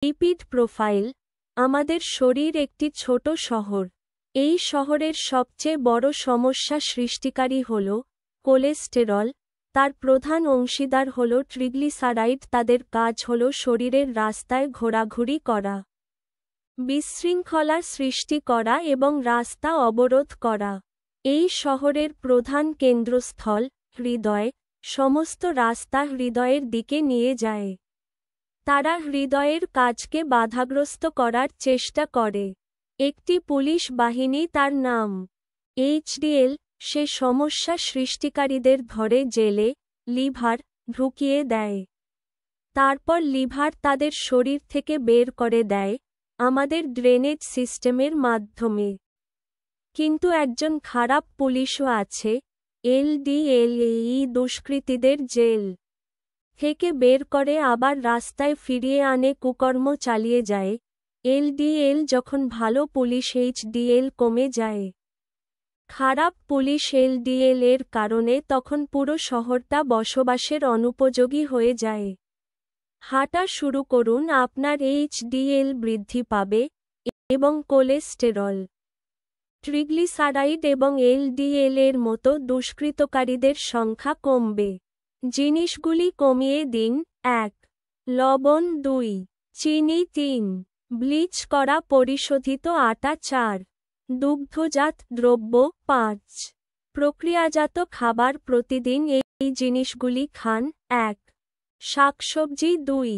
Lipid profile. আমাদের শরীর একটি ছোট শহর। এই শহরের সবচেয়ে বড় সমস্যা সৃষ্টিকারী হল কোলেস্টেরল। তার প্রধান অংশীদার হল ট্রিগ্লিসারাইড। তাদের কাজ হল শরীরের রাস্তায় ঘোরাঘুরি করা, বিশৃঙ্খলা সৃষ্টি করা এবং রাস্তা অবরোধ করা। এই শহরের প্রধান কেন্দ্রস্থল হৃদয়। সমস্ত রাস্তা হৃদয়ের দিকে নিয়ে যায়। তারা হৃদয়ের কাজকে বাধাগ্রস্ত করার চেষ্টা করে। একটি পুলিশ বাহিনী, তার নাম এইচডিএল, সে সমস্যা সৃষ্টিকারীদের ধরে জেলে, লিভার, ঢুকিয়ে দেয়। তারপর লিভার তাদের শরীর থেকে বের করে দেয় আমাদের ড্রেনেজ সিস্টেমের মাধ্যমে। কিন্তু একজন খারাপ পুলিশও আছে। এলডিএলই দুষ্কৃতীদের জেল থেকে বের করে আবার রাস্তায় ফিরিয়ে আনে, কুকর্ম চালিয়ে যায়। এলডিএল যখন ভালো পুলিশ, এইচডিএল কমে যায়। খারাপ পুলিশ এলডিএল এর কারণে তখন পুরো শহরটা বসবাসের অনুপযোগী হয়ে যায়। হাঁটা শুরু করুন, আপনার এইচডিএল বৃদ্ধি পাবে এবং কোলেস্টেরল, ট্রিগ্লিসারাইড এবং এলডিএল এর মতো দুষ্কৃতকারীদের সংখ্যা কমবে। জিনিসগুলি কমিয়ে দিন। 1. লবণ 2. চিনি 3. ব্লিচ করা পরিশোধিত আটা 4. দুগ্ধজাত দ্রব্য 5. প্রক্রিয়াজাত খাবার প্রতিদিন এই জিনিসগুলি খান। 1. শাকসবজি 2.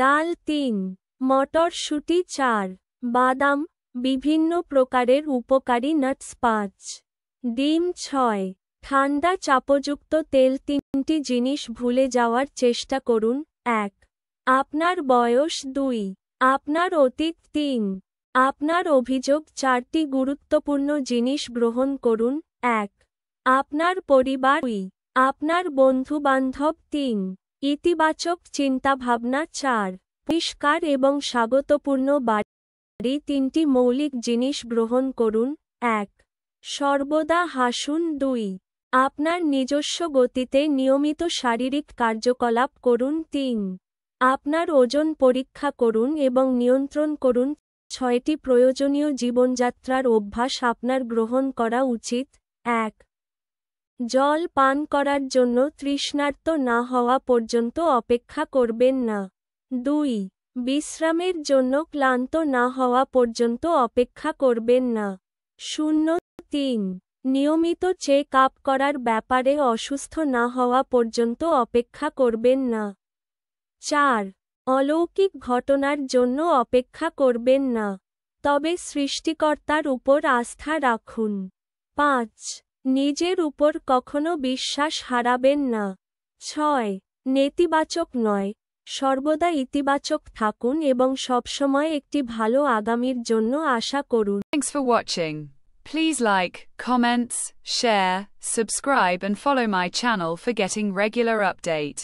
ডাল 3. মটরশুঁটি 4. বাদাম, বিভিন্ন প্রকারের উপকারী নাটস 5. ডিম 6. ঠান্ডা চাপযুক্ত তেল। 3টি জিনিস ভুলে যাওয়ার চেষ্টা করুন। 1. আপনার বয়স 2. আপনার অতীত 3. আপনার অভিযোগ। 4টি গুরুত্বপূর্ণ জিনিস গ্রহণ করুন। 1. আপনার পরিবার 2. আপনার বন্ধুবান্ধব 3. ইতিবাচক চিন্তাভাবনা 4. পরিষ্কার এবং স্বাগতপূর্ণ বাড়ি। 3টি মৌলিক জিনিস গ্রহণ করুন। 1. সর্বদা হাসুন। 2. আপনার নিজস্ব গতিতে নিয়মিত শারীরিক কার্যকলাপ করুন। 3. আপনার ওজন পরীক্ষা করুন এবং নিয়ন্ত্রণ করুন। 6টি প্রয়োজনীয় জীবনযাত্রার অভ্যাস আপনার গ্রহণ করা উচিত। 1. জল পান করার জন্য তৃষ্ণার্ত না হওয়া পর্যন্ত অপেক্ষা করবেন না। 2. বিশ্রামের জন্য ক্লান্ত না হওয়া পর্যন্ত অপেক্ষা করবেন না। 3. নিয়মিত চেক আপ করার ব্যাপারে অসুস্থ না হওয়া পর্যন্ত অপেক্ষা করবেন না। 4. অলৌকিক ঘটনার জন্য অপেক্ষা করবেন না, তবে সৃষ্টিকর্তার উপর আস্থা রাখুন। 5. নিজের উপর কখনো বিশ্বাস হারাবেন না। 6. নেতিবাচক নয়, সর্বদা ইতিবাচক থাকুন এবং সবসময় একটি ভালো আগামীর জন্য আশা করুন। Thanks for watching. Please like, comments, share, subscribe and follow my channel for getting regular update.